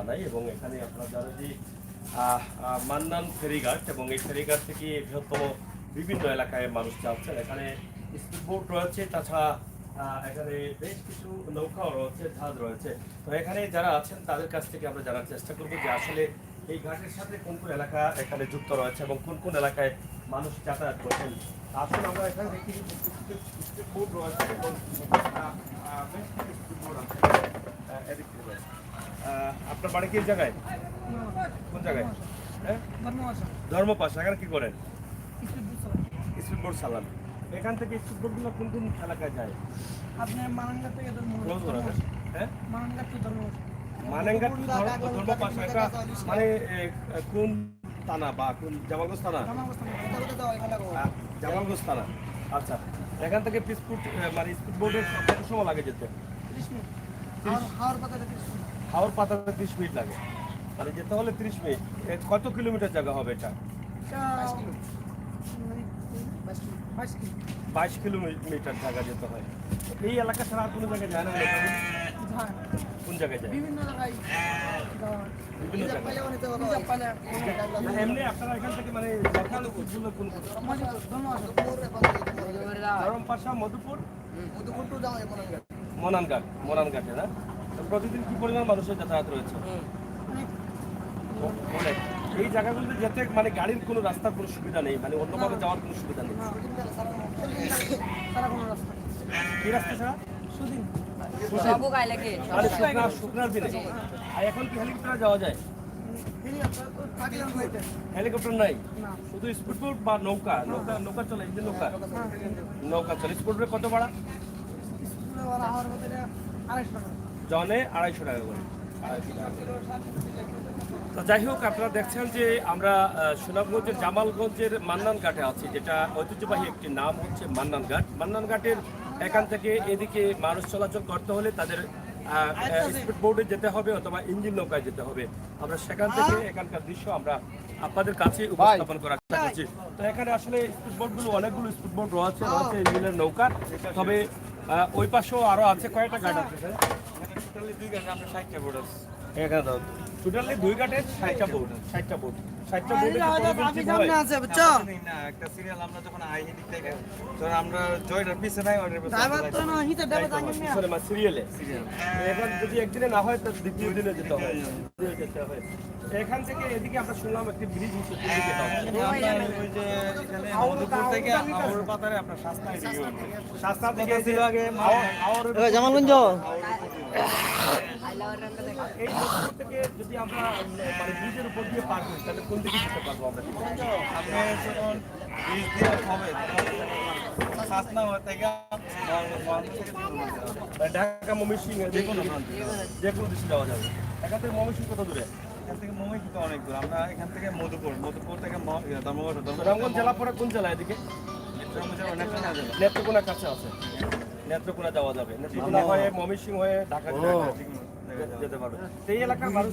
জানাই। এবং এখানে আপনারা জানেন যে মান্নান ফেরিঘাট, এবং এই ফেরিঘাট থেকে বৃহত্তম বিভিন্ন এলাকায় মানুষ যাচ্ছেন। এখানে স্পিডবোট রয়েছে, তাছাড়া এখানে বেশ কিছু নৌকাও রয়েছে, জাহাজ রয়েছে। তো এখানে যারা আছেন তাদের কাছ থেকে আমরা জানার চেষ্টা করবো যে আসলে এই ঘাটের সাথে কোন কোন এলাকা এখানে যুক্ত রয়েছে এবং কোন কোন এলাকায় মানুষ যাতায়াত করছেন। আসলে আমরা এখানে দেখি স্পিডবোট রয়েছে এবং বেশ কিছু স্পিডবোট আছে এদিক থেকে। আপনার বাড়ি কি জায়গায়? কোন জায়গায়? হ্যাঁ, ধর্মপাশা। এখানে কি করেন? স্পিডবোট চালান। এখান থেকে স্পিডবোটগুলো কোন কোন এলাকায় যায়? আপনার মানানঘাট থেকে হ্যাঁ, মানানঘাট থেকে মানানঘাট ধর্মপাশা। এটা মানে কোন থানা বা কোন জামালগঞ্জ থানা? জামালগঞ্জ থানা। আচ্ছা, এখান থেকে মানে স্পিডবোটের কত সময় লাগে যেতে? হাওড় পাতাতে 30 মিনিট লাগে। মানে যেতে হলে 30 মিনিট। কত কিলোমিটার জায়গা হবে এটা? 22 কিলোমিটার জায়গা যেতে হয়। এই এলাকা ছাড়া আর কোনো জায়গায় যায় না? কোন জায়গায় যায়? বিভিন্ন জায়গায় এমনি আপনারা এখান থেকে মানে ধরমপাশা, মধুপুর, মনানঘাটে না? প্রতিদিন কি পরিমাণ মানুষের যাতায়াত রয়েছে? অনেক। এই জায়গাগুলোতে যেতে মানে গাড়ির কোনো রাস্তার কোনো সুবিধা নেই, মানে অন্যভাবে যাওয়ার কোনো সুবিধা নেই। কি রাস্তা ছাড়া? শুকনার দিনে। আর এখন কি হেলিকপ্টারে যাওয়া যায়? হেলিকপ্টার নাই, শুধু স্পিডবোট বা নৌকা। নৌকা চলে, এই যে নৌকা চলে। স্পিডবোটে কত ভাড়া? জনে 250 টাকা করে। তো যাই হোক, আপনারা দেখছেন যে আমরা সুনামগঞ্জের জামালগঞ্জের মান্নান ঘাটে আছি, যেটা ঐতিহ্যবাহী একটি নাম হচ্ছে মান্নান ঘাট। মান্নান ঘাটের এখান থেকে এদিকে মানুষ চলাচল করতে হলে তাদের স্পিডবোটে যেতে হবে অথবা ইঞ্জিন নৌকায় যেতে হবে। আমরা সেখান থেকে এখানকার দৃশ্য আমরা আপনাদের কাছে উপস্থাপন করার চেষ্টা করছি। তো এখানে আসলে স্পিডবোটগুলো, অনেকগুলো স্পিডবোট রয়েছে ইঞ্জিনের নৌকা। তবে ওই পাশেও আরো আছে। কয়েকটা ঘাট আছে? টোটালি 2 ঘাটে আমরা 60টা বোট আছে। এখানে টোটালি 2 ঘাটে 60টা বোট। 60টা বোট না, একটা সিরিয়াল আমরা যখন আই দিক থেকে তখন আমরা জয়টার পিছে নাই, অর্ডার পিছে মানে সিরিয়ালে। এখন যদি একদিনে না হয় তাহলে দ্বিতীয় দিনে যেতে হয়। এখান থেকে এদিকে আমরা শুনলাম একটি ব্রিজ হচ্ছে, ওই যে এখানে মধুপুর থেকে হাওড় পাতারে আপনার শাস্তা থেকে ছিল আগে জামালগঞ্জ। এই মধুপুর থেকে যদি আমরা মানে ব্রিজের উপর দিয়ে পার করি তাহলে কোন দিকে যেতে পারবো আমরা? আপনি যখন ব্রিজ দিয়ে হবে শাসনা থেকে ঢাকা ময়মনসিংহ যে কোনো দেশে যাওয়া যাবে। এখান থেকে ময়মনসিংহ কত দূরে? এখান থেকে ময়মনসিংহ অনেক দূর। আমরা এখান থেকে মধুপুর থেকে ধর্মগঞ্জ জেলা পরে কোন জেলা? এদিকে নেত্রকোনা কাছে আছে, নেত্রকোনা যাওয়া যাবে। নেত্রকোনা হয়ে ময়মনসিংহ হয়ে ঢাকা যেতে পারবে। এই এলাকার মানুষ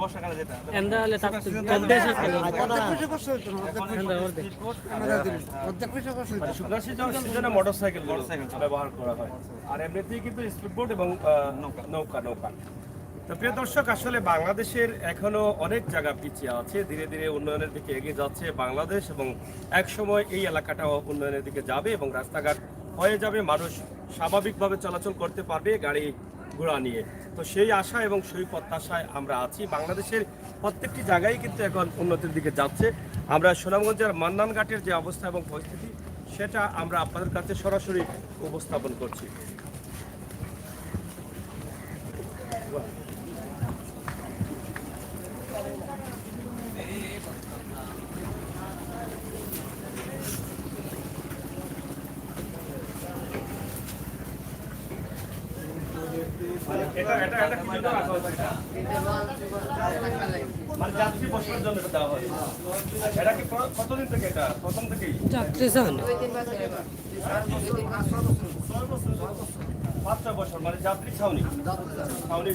বর্ষাকালে যেতে মোটরসাইকেল ব্যবহার করা হয়। আর এমনিতেই কিন্তু স্পিডবোট এবং নৌকা। তো প্রিয় দর্শক, আসলে বাংলাদেশের এখনো অনেক জায়গা পিছিয়ে আছে, ধীরে ধীরে উন্নয়নের দিকে এগিয়ে যাচ্ছে বাংলাদেশ, এবং একসময় এই এলাকাটাও উন্নয়নের দিকে যাবে এবং রাস্তাঘাট হয়ে যাবে, মানুষ স্বাভাবিকভাবে চলাচল করতে পারবে গাড়ি ঘোড়া নিয়ে। তো সেই আশা এবং সেই প্রত্যাশায় আমরা আছি। বাংলাদেশের প্রত্যেকটি জায়গায় কিন্তু এখন উন্নতির দিকে যাচ্ছে। আমরা সুনামগঞ্জের মান্নান ঘাটের যে অবস্থা এবং পরিস্থিতি সেটা আমরা আপনাদের কাছে সরাসরি উপস্থাপন করছি। যাত্রী বসার জন্য দেওয়া হয়। এটা কি কতদিন থেকে? এটা প্রথম থেকেই যাত্রী চান 5-6 বছর, মানে যাত্রী ছাউনি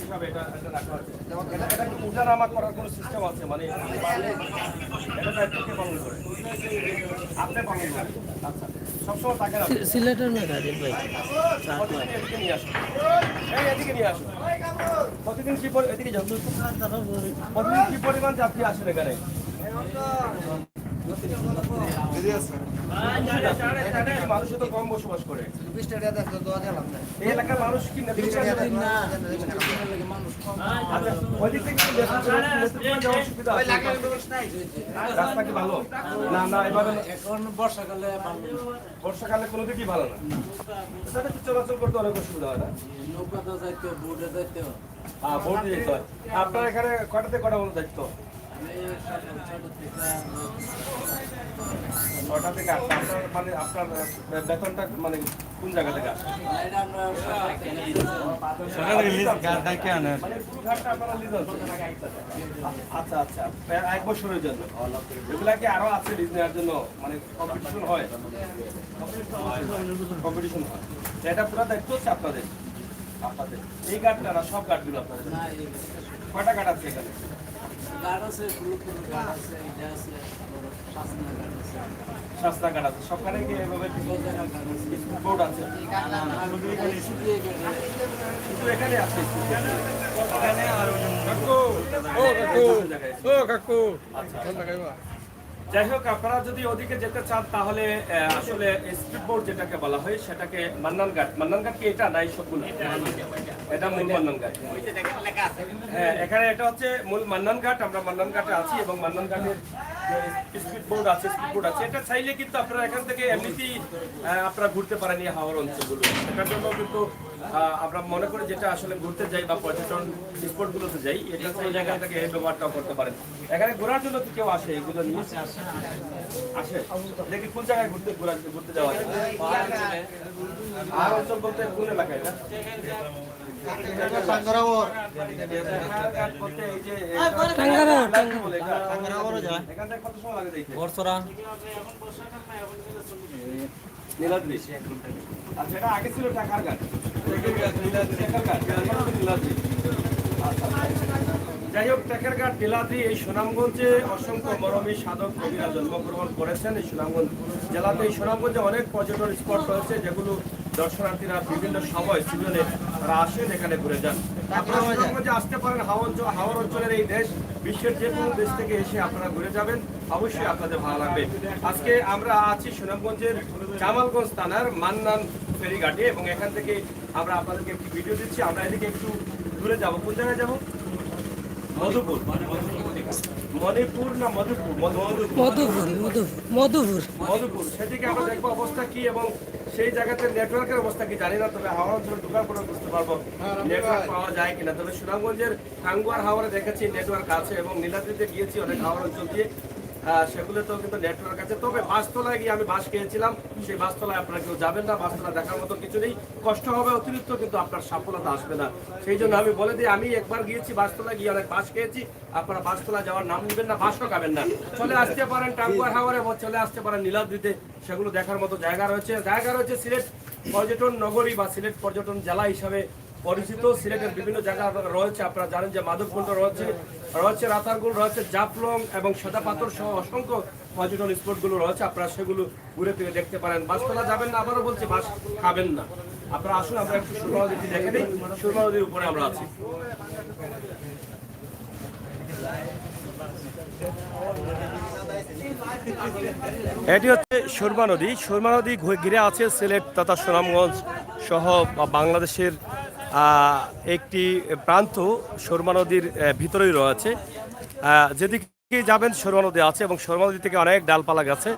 হিসাবে এটা রাখা হচ্ছে। এটা কি উঠানামা করার কোনো সিস্টেম আছে? মানে এটা দায়িত্ব কে পালন করে? আপনি পালন করেন? আচ্ছা, সবসময় থাকে না। সিলেটের মেঘাদিন ভাই প্রতিদিন এদিকে নিয়ে আসো। এই এদিকে নিয়ে আসো। প্রতিদিন কি এদিকে যাও। প্রতিদিন কি পরিমাণ যাত্রী আসেন এখানে? মানুষও তো কম বসবাস করে। এই এলাকার মানুষ কি ওইদিক থেকে যাওয়ার সুবিধা আছে? রাস্তা কি ভালো? না না এভাবে এখন বর্ষাকালে বর্ষাকালে কোনো দিকই ভালো না। তাহলে তো চলাচল করতে অনেক অসুবিধা হয় না? নৌকাতে যাইতে বোটে যাইতে হ্যাঁ ভোট যেতে হয়। আপনার এখানে কটা থেকে কটা পর্যন্ত দায়িত্ব? ছটা থেকে আটটা। আপনার মানে আপনার বেতনটা মানে কোন জায়গা থেকে আসে? মানে পুরো ঘাটটা আপনারা লিজ আনছেন? আচ্ছা আচ্ছা, প্রায় 1 বছরের জন্য। এগুলা কি আরো আছে লিজ নেওয়ার জন্য? মানে কম্পিটিশন হয়? কম্পিটিশন হয়। এটা পুরো দায়িত্ব হচ্ছে আপনাদের? আপনাদের এই ঘাটটা না সব ঘাটগুলো আপনাদের? কয়টা ঘাট আছে এখানে? রাস্তাঘাট আছে সবখানে কি এভাবে বোর্ড আছে? শুধু এখানে আছে এখানে আর কাকু যাই হোক, আপনারা যদি ওদিকে যেতে চান তাহলে আসলে স্পিড বোট যেটাকে বলা হয় সেটাকে মান্নান ঘাট কি এটা নাই সবগুলো? এটা মূল মান্নান ঘাট। হ্যাঁ এখানে এটা হচ্ছে মূল মান্নান ঘাট। আমরা মান্নান ঘাটে আছি এবং মান্নান ঘাটের স্পিড বোট আছে এটা চাইলে কিন্তু আপনারা এখান থেকে এমনিতেই আপনারা ঘুরতে পারেন এই হাওড় অঞ্চলগুলো। সেটার জন্য কিন্তু আমরা মনে করি যেটা আসলে ঘুরতে যাই বা পর্যটন স্পটগুলোতে যাই এটা সেই জায়গা থেকে এই ব্যবহারটাও করতে পারেন। এখানে ঘোরার জন্য কি কেউ আসে এগুলো নিয়ে? আসে দেখি কোন জায়গায় ঘুরতে যাওয়া যায়? আর অঞ্চল বলতে কোন এলাকায় এটা? নীলাদ্রি। আচ্ছা এটা আগে ছিল টাকার ঘাট। যাই হোক, টেকের ঘাট নীলাদ্রি এই সুনামগঞ্জে অসংখ্য মরমী সাধক কবিরা জন্মগ্রহণ করেছেন। এই সুনামগঞ্জ জেলাতে এই সুনামগঞ্জে অনেক পর্যটন স্পট রয়েছে যেগুলো দর্শনার্থীরা বিভিন্ন সময় সিজনে তারা আসেন এখানে ঘুরে যান। আপনারা সুনামগঞ্জে আসতে পারেন। হাওড় অঞ্চলের এই দেশ বিশ্বের যে কোনো দেশ থেকে এসে আপনারা ঘুরে যাবেন, অবশ্যই আপনাদের ভালো লাগবে। আজকে আমরা আছি সুনামগঞ্জের জামালগঞ্জ থানার মান্নান ফেরিঘাটে এবং এখান থেকে আমরা আপনাদেরকে একটি ভিডিও দিচ্ছি। আমরা এদিকে একটু দূরে যাব। কোন জায়গায় যাব? মধুপুর। মণিপুর না মধুপুর? মধুপুর। সেদিকে আমরা দেখবো অবস্থা কি এবং সেই জায়গাতে নেটওয়ার্কের অবস্থা কি জানি না, তবে হাওড়া অঞ্চলে ঢোকার পরে বুঝতে পারবো নেটওয়ার্ক পাওয়া যায় কিনা। তবে সুনামগঞ্জের টাঙ্গুয়ার হাওড়ে দেখেছি নেটওয়ার্ক আছে এবং নীলাদ্রিতে গিয়েছি অনেক হাওড়া অঞ্চল দিয়ে, সেগুলোতেও কিন্তু নেটওয়ার্ক আছে। তবে বাসতলায় গিয়ে আমি বাস খেয়েছিলাম, সেই বাসতলায় আপনারা কেউ যাবেন না। বাসতলা দেখার মতো কিছু নেই, কষ্ট হবে অতিরিক্ত, কিন্তু আপনার সফলতা আসবে না। সেই জন্য আমি বলে দিই, আমি একবার গিয়েছি বাসতলা, গিয়ে অনেক বাস খেয়েছি। আপনারা বাসতলা যাওয়ার নাম নেবেন না, বাসও খাবেন না। চলে আসতে পারেন টাঙ্গুয়ার হাওরে, চলে আসতে পারেন নীলাদ্রিতে, সেগুলো দেখার মতো জায়গা রয়েছে। সিলেট পর্যটন নগরী বা সিলেট পর্যটন জেলা হিসাবে পরিচিত। সিলেটের বিভিন্ন জায়গা রয়েছে, আপনারা জানেন যে মাধবকুণ্ড রয়েছে রাতারগুল রয়েছে, জাফলং এবং সাদাপাথর সহ অসংখ্য পর্যটন স্পটগুলো রয়েছে। আপনারা সেগুলো ঘুরে ফিরে দেখতে পারেন। বাসতলা যাবেন না, আবারও বলছি বাস খাবেন না। আপনারা আসুন, আমরা একটু সুরমা নদীটি দেখে নিই। সুরমা নদীর উপরে আমরা আছি। এটি হচ্ছে সুরমা নদী। সুরমা নদী ঘিরে আছে সিলেট তথা সুনামগঞ্জ সহ বাংলাদেশের একটি প্রান্ত সুরমা নদীর ভিতরেই রয়েছে। যেদিকে যাবেন সুরমা নদী আছে এবং সুরমা নদী থেকে অনেক ডালপালা গেছে।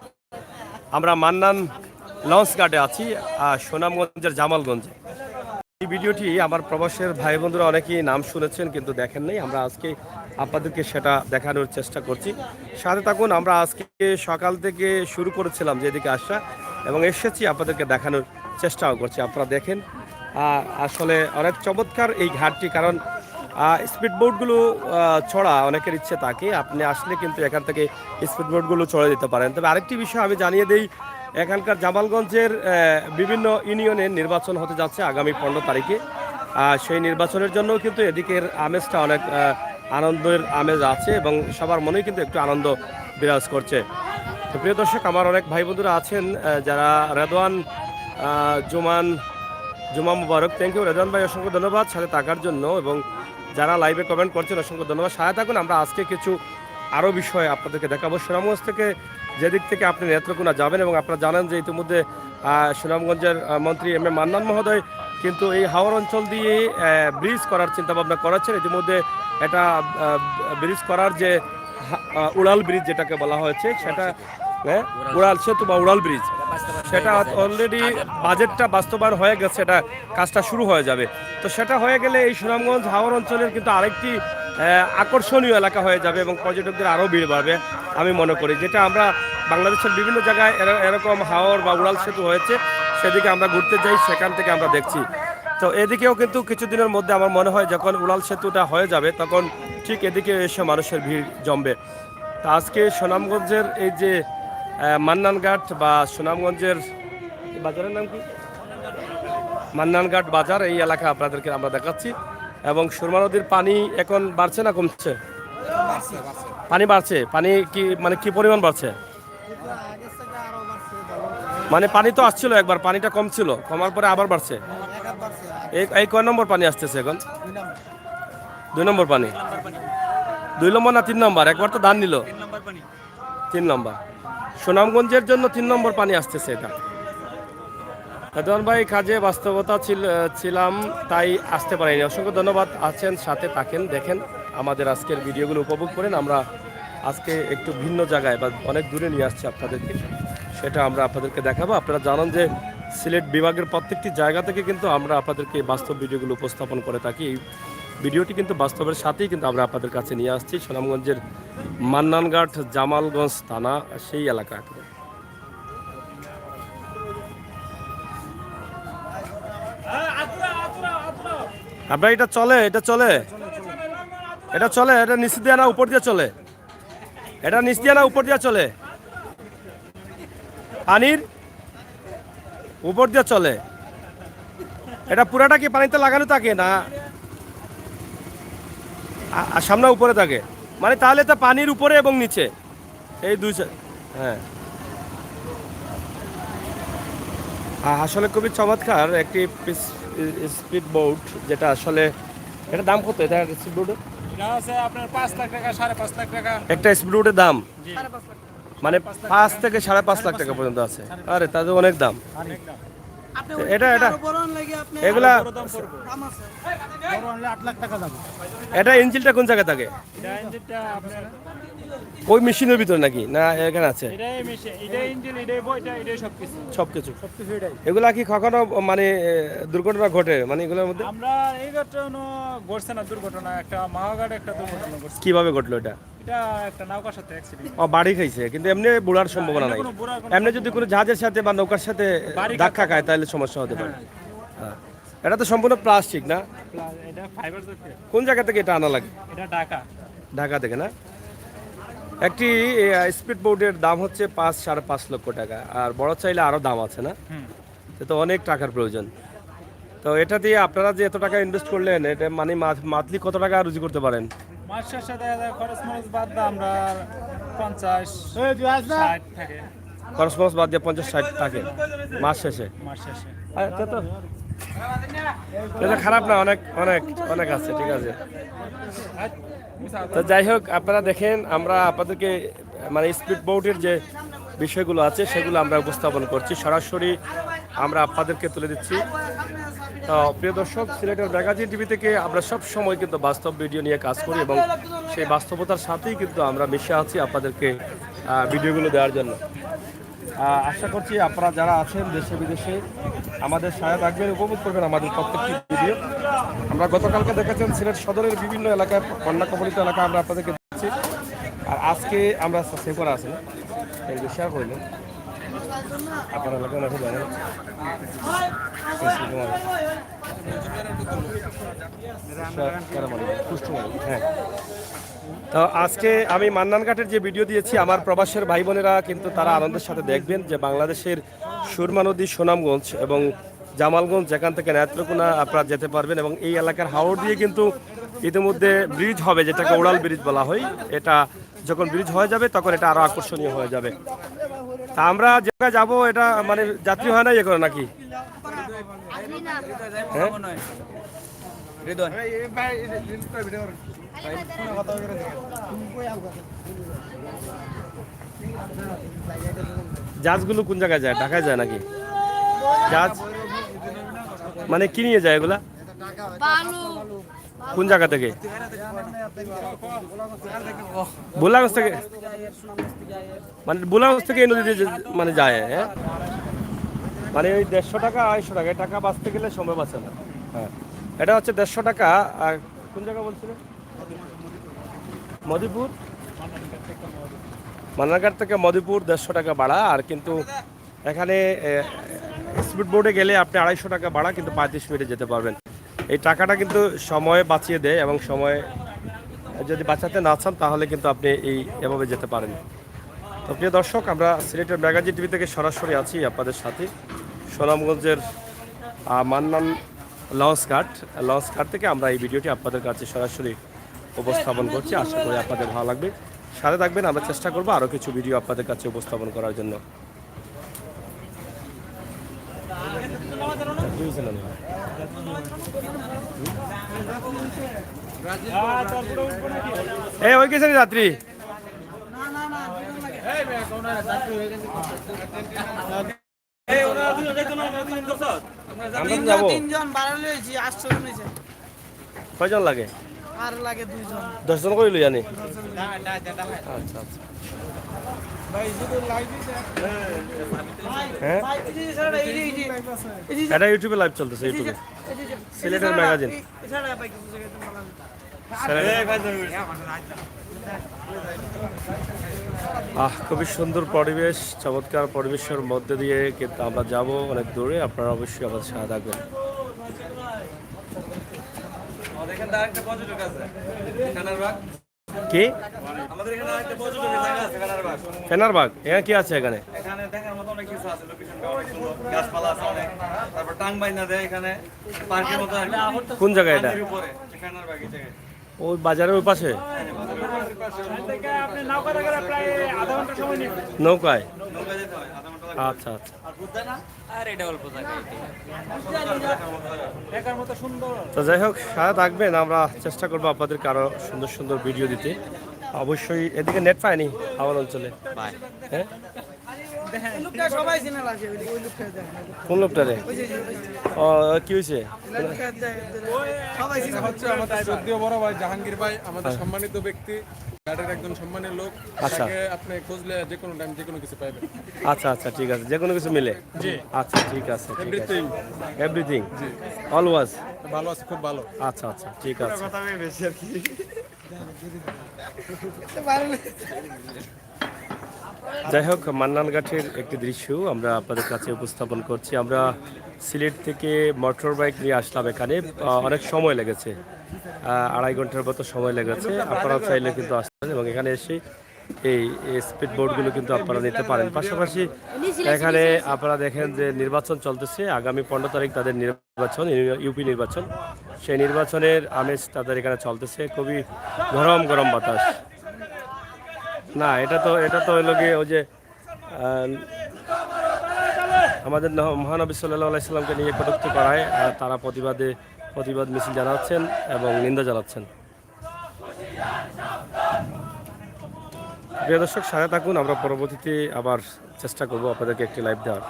আমরা মান্নান লঞ্চ ঘাটে আছি সুনামগঞ্জের জামালগঞ্জে। এই ভিডিওটি আমার প্রবাসের ভাই বন্ধুরা অনেকেই নাম শুনেছেন কিন্তু দেখেন নাই। আমরা আজকে আপনাদেরকে সেটা দেখানোর চেষ্টা করছি, সাথে থাকুন। আমরা আজকে সকাল থেকে শুরু করেছিলাম যেদিকে আসা এবং এসেছি আপনাদেরকে দেখানোর চেষ্টাও করছি। আপনারা দেখেন আসলে অনেক চমৎকার এই ঘাটটি, কারণ স্পিড বোটগুলো চড়া অনেকের ইচ্ছে থাকে। আপনি আসলে কিন্তু এখান থেকে স্পিড বোটগুলো চড়ে দিতে পারেন। তবে আরেকটি বিষয় আমি জানিয়ে দিই, এখানকার জামালগঞ্জের বিভিন্ন ইউনিয়নের নির্বাচন হতে যাচ্ছে আগামী 15 তারিখে। সেই নির্বাচনের জন্য কিন্তু এদিকের আমেজটা অনেক আনন্দের আমেজ আছে এবং সবার মনেই কিন্তু একটু আনন্দ বিরাজ করছে। তো প্রিয় দর্শক, আমার অনেক ভাই বন্ধুরা আছেন যারা রেদওয়ান জুমা মুবারক, থ্যাংক ইউ রেদওয়ান ভাই, অসংখ্য ধন্যবাদ সাথে থাকার জন্য, এবং যারা লাইভে কমেন্ট করছেন অসংখ্য ধন্যবাদ। সাথে থাকুন, আমরা আজকে কিছু আরও বিষয় আপনাদেরকে দেখাবো। সুনামগঞ্জ থেকে যেদিক থেকে আপনি নেত্রকোনা যাবেন, এবং আপনারা জানেন যে ইতিমধ্যে সুনামগঞ্জের মন্ত্রী এম এ মান্নান মহোদয় কিন্তু এই হাওর অঞ্চল দিয়ে ব্রিজ করার চিন্তাভাবনা করাচ্ছেন। ইতিমধ্যে এটা ব্রিজ করার যে উড়াল ব্রিজ যেটাকে বলা হয়েছে, সেটা উড়াল সেতু বা উড়াল ব্রিজ, সেটা অলরেডি বাজেটটা বাস্তবায়ন হয়ে গেছে, এটা কাজটা শুরু হয়ে যাবে। তো সেটা হয়ে গেলে এই সুনামগঞ্জ হাওর অঞ্চলের কিন্তু আরেকটি আকর্ষণীয় এলাকা হয়ে যাবে এবং পর্যটকদের আরও ভিড় বাড়বে আমি মনে করি। যেটা আমরা বাংলাদেশের বিভিন্ন জায়গায় এরকম হাওর বা উড়াল সেতু হয়েছে, সেদিকে আমরা ঘুরতে যাই, সেখান থেকে আমরা দেখছি। তো এদিকেও কিন্তু কিছুদিনের মধ্যে আমার মনে হয় যখন উড়াল সেতুটা হয়ে যাবে, তখন ঠিক এদিকে এসে মানুষের ভিড় জমবে। তো আজকে সুনামগঞ্জের এই যে মান্নানঘাট বা সুনামগঞ্জের বাজারের নাম কি, মান্নানঘাট বাজার, এই এলাকা আপনাদেরকে আমরা দেখাচ্ছি। এবং সুরমা নদীর পানি এখন বাড়ছে না কমছে? পানি বাড়ছে। পানি কি মানে কি পরিমাণ বাড়ছে? মানে পানি তো আসছিল একবার, পানিটা কম ছিল, কমার পরে আবার বাড়ছে। এই কয় নম্বর পানি আসতেছে এখন? 2 নম্বর পানি। 2 নম্বর না 3 নম্বর? একবার তো ধান নিল 3 নম্বর। সুনামগঞ্জের জন্য 3 নম্বর পানি আসতেছে এটা। রেদওয়ান ভাই, কাজে বাস্তবতা ছিলাম তাই আসতে পারিনি। অসংখ্য ধন্যবাদ, আছেন সাথে থাকেন, দেখেন আমাদের আজকের ভিডিওগুলো উপভোগ করেন। আমরা আজকে একটু ভিন্ন জায়গায় বা অনেক দূরে নিয়ে আসছি আপনাদেরকে, সেটা আমরা আপনাদেরকে দেখাবো। আপনারা জানেন যে সিলেট বিভাগের প্রত্যেকটি জায়গা থেকে কিন্তু আমরা আপনাদেরকে বাস্তব ভিডিওগুলো উপস্থাপন করে থাকি। এই ভিডিওটি কিন্তু বাস্তবের সাথেই কিন্তু আমরা আপনাদের কাছে নিয়ে আসছি সুনামগঞ্জের মান্নানঘাট জামালগঞ্জ থানা সেই এলাকা। আপনার এটা চলে, এটা চলে, এটা চলে, এটা নিচ দিয়ে না উপর দিয়ে চলে? এটা নিচ দিয়ে না উপর দিয়ে চলে? পানির উপর দিয়ে চলে। এটা পুরাটা কি পানিতে লাগানো থাকে না সামনে উপরে থাকে? মানে তাহলে তো পানির উপরে এবং নিচে এই দুই। হ্যাঁ, আসলে খুবই চমৎকার একটি স্পিড বোট, যেটা আসলে এটা দাম কত? এটা স্পিড বোটের এটা আছে আপনার 5 লাখ টাকা, 5.5 লাখ টাকা একটা স্পিড বোটের দাম, মানে 5 থেকে 5.5 লাখ টাকা পর্যন্ত আছে। আরে তাদের অনেক দাম। এটা এগুলা এটা ইঞ্জিনটা কোন জায়গায় থাকে? এটা ইঞ্জিনটা আপনার ওই মেশিনের ভিতরে নাকি না এখানে আছে? এটাই মেশিন, এটাই ইঞ্জিন, এটাই বইটা, এটাই সবকিছু সবকিছু এটাই। এগুলা কি কখনো মানে দুর্ঘটনা ঘটে মানে এগুলোর মধ্যে? আমরা এই ঘটনা ঘটছে না, দুর্ঘটনা একটা মাহাঘাট একটা দুর্ঘটনা ঘটছে। কিভাবে ঘটলো এটা? এটা একটা নৌকার সাথে অ্যাক্সিডেন্ট। ও, বাড়ি খাইছে, কিন্তু এমনি বুড়ার সম্ভাবনা নাই। এমনি যদি কোনো জাহাজের সাথে বা নৌকার সাথে ধাক্কা খায় তাহলে সমস্যা হতে পারে। হ্যাঁ, এটা তো সম্পূর্ণ প্লাস্টিক না? এটা ফাইবার জাতীয়। কোন জায়গা থেকে এটা আনা লাগে? এটা ঢাকা। ঢাকা থেকে না? একটি স্পিড বোটের দাম হচ্ছে 5-5.5 লক্ষ টাকা, আর বড় চাইলে আরও দাম আছে না? তো অনেক টাকার প্রয়োজন। তো এটা দিয়ে আপনারা যে এত টাকা ইনভেস্ট করলেন, এটা মানে মান্থলি কত টাকা রুজি করতে পারেন? মাস শেষে দেখা যায় খরচ মরচ বাদ দিয়ে আমরা 50-60 থাকে। খরচ খরচ বাদ দিয়ে 50-60 থাকে মাস শেষে। মাস শেষে তো এটা খারাপ না, অনেক অনেক অনেক আছে, ঠিক আছে। তো যাই হোক, আপনারা দেখেন আমরা আপনাদেরকে মানে স্পিড বোটের যে বিষয়গুলো আছে সেগুলো আমরা উপস্থাপন করছি, সরাসরি আমরা আপনাদেরকে তুলে দিচ্ছি। তো প্রিয় দর্শক, সিলেটের ম্যাগাজিন টিভি থেকে আমরা সব সময় কিন্তু বাস্তব ভিডিও নিয়ে কাজ করি এবং সেই বাস্তবতার সাথেই কিন্তু আমরা মিশে আছি আপনাদেরকে ভিডিওগুলো দেওয়ার জন্য। আশা করছি আপনারা যারা আছেন দেশে বিদেশে আমাদের সাথে থাকবেন, উপভোগ করবেন আমাদের প্রত্যেকটি ভিডিও। আমরা গতকালকে দেখেছেন সিলেট সদরের বিভিন্ন এলাকায়, বন্যা কবলিত এলাকা আমরা আপনাদেরকে দিচ্ছি। আর আজকে আমরা সেভ করা আছে না, এগুলো শেয়ার করলেন আপনার এলাকায় নাকি জানেন। হ্যাঁ, তো আজকে আমি মান্নানঘাটের যে ভিডিও দিয়েছি, আমার প্রবাসের ভাই বোনেরা কিন্তু তারা আনন্দের সাথে দেখবেন যে বাংলাদেশের সুরমা নদী, সুনামগঞ্জ এবং জামালগঞ্জ, যেখান থেকে নেত্রকোনা আপনারা যেতে পারবেন, এবং এই এলাকার হাওড় দিয়ে কিন্তু ইতিমধ্যে ব্রিজ হবে, যেটাকে ওড়াল ব্রিজ বলা হয়। এটা যখন ব্রিজ হয়ে যাবে তখন এটা আরো আকর্ষণীয় হয়ে যাবে। তা আমরা যেটা যাব এটা মানে যাত্রী হয় না ইয়ে করে নাকি? হ্যাঁ? জাহাজগুলো কোন জায়গায় যায়? ঢাকায় যায় নাকি জাহাজ? মানে কি নিয়ে যায় এগুলা? কোন জায়গা থেকে? বুলাগঞ্জ থেকে? মানে বুলাগঞ্জ থেকে এই নদীতে মানে যায়? হ্যাঁ, মানে ওই 150 টাকা 250 টাকা টাকা বাঁচতে গেলে সময় বাঁচে না। হ্যাঁ, এটা হচ্ছে 150 টাকা। আর কোন জায়গা বলছিলেন? মদিপুর, মান্নারঘাট থেকে মদিপুর 150 টাকা ভাড়া। আর কিন্তু এখানে স্পিড বোর্ডে গেলে আপনি 250 টাকা ভাড়া, কিন্তু 35 মিনিটে যেতে পারবেন। এই টাকাটা কিন্তু সময় বাঁচিয়ে দেয়, এবং সময় যদি বাঁচাতে না চান তাহলে কিন্তু আপনি এভাবে যেতে পারেন। তো প্রিয় দর্শক, আমরা সিলেটের ম্যাগাজিন টিভি থেকে সরাসরি আছি আপনাদের সাথে সুনামগঞ্জের মান্নান লঞ্চ ঘাট থেকে আমরা এই ভিডিওটি আপনাদের কাছে সরাসরি উপস্থাপন করছি। আশা করি আপনাদের ভালো লাগবে। সাথে থাকবেন, আমরা চেষ্টা করবো আরও কিছু ভিডিও আপনাদের কাছে উপস্থাপন করার জন্য। এই ওই গেছে যাত্রী কয়জন লাগে? আর লাগে 2 জন। 10 জন করে লই জানি। আচ্ছা আচ্ছা। হ্যাঁ, এটা ইউটিউবে লাইভ চলতেছে। ইউটিউবে সিলেটের ম্যাগাজিন। খুবই সুন্দর পরিবেশ, চমৎকার পরিবেশের মধ্যে দিয়ে কিন্তু আমরা যাব অনেক দূরে। আপনারা অবশ্যই আমাদের সাথে থাকবেন। কি ফেনারবাগ? এখানে কি আছে? এখানে দেখার মতো অনেক কিছু আছে, লোকেশনটা অনেক সুন্দর, গাছপালা আছে অনেক, তারপর টাং বাইনা দেয় এখানে পার্কের মতো। কোন জায়গায় এটা? উপরে ফেনারবাগ এই জায়গায়, ওই বাজারের ওই পাশে নৌকায়? নৌকা যেতে হয়, আধা ঘন্টা লাগে। আচ্ছা আচ্ছা। আর এটা অল্প জায়গা। তো যাই হোক, সাথে থাকবেন। আমরা চেষ্টা করবো আপনাদেরকে আরো সুন্দর সুন্দর ভিডিও দিতে। অবশ্যই এদিকে নেট পায়নি আমার অঞ্চলে। হ্যাঁ, এই লোকটা সবাই চিনে লাগে, ওই লোকটা দেখেন। কোন লোকটা রে? ও, কি হয়েছে? সবাই চিনে হচ্ছে আমাদের শ্রদ্ধেয় বড় ভাই জাহাঙ্গীর ভাই, আমাদের সম্মানিত ব্যক্তি, ঘাটের একজন সম্মানের লোক। আচ্ছা। তাকে আপনি খুঁজলে যে কোনো টাইম যে কোনো কিছু পাইবেন। আচ্ছা আচ্ছা, ঠিক আছে, যে কোনো কিছু মিলে। আচ্ছা, ঠিক আছে, এভরিথিং। এভরিথিং অলওয়াজ ভালো আছে, খুব ভালো। আচ্ছা আচ্ছা, ঠিক আছে। যাই হোক, মান্নানঘাটের একটি দৃশ্য আমরা আপনাদের কাছে উপস্থাপন করছি। আমরা সিলেট থেকে মোটর বাইক নিয়ে আসলাম এখানে। অনেক সময় লেগেছে, 2.5 ঘন্টার মতো সময় লেগেছে। আপনারা চাইলে কিন্তু আসতেন এবং এখানে এসে এই স্পিড বোর্ডগুলো কিন্তু আপনারা নিতে পারেন। পাশাপাশি এখানে আপনারা দেখেন যে নির্বাচন চলতেছে। আগামী 15 তারিখ তাদের নির্বাচন, ইউপি নির্বাচন। সেই নির্বাচনের আমেজ তাদের এখানে চলতেছে। খুবই গরম গরম বাতাস। না, এটা তো হইল গিয়ে ওই যে আমাদের মহানবী সাল্লাল্লাহু আলাইহি সাল্লামকে নিয়ে কটূক্তি করায় তারা প্রতিবাদ মিছিল জানাচ্ছেন এবং নিন্দা জানাচ্ছেন। প্রিয় দর্শক, সাথে থাকুন। আমরা পরবর্তীতে আবার চেষ্টা করব আপনাদেরকে একটি লাইভ দেওয়ার।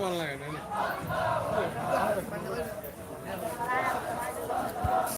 অনলাইনে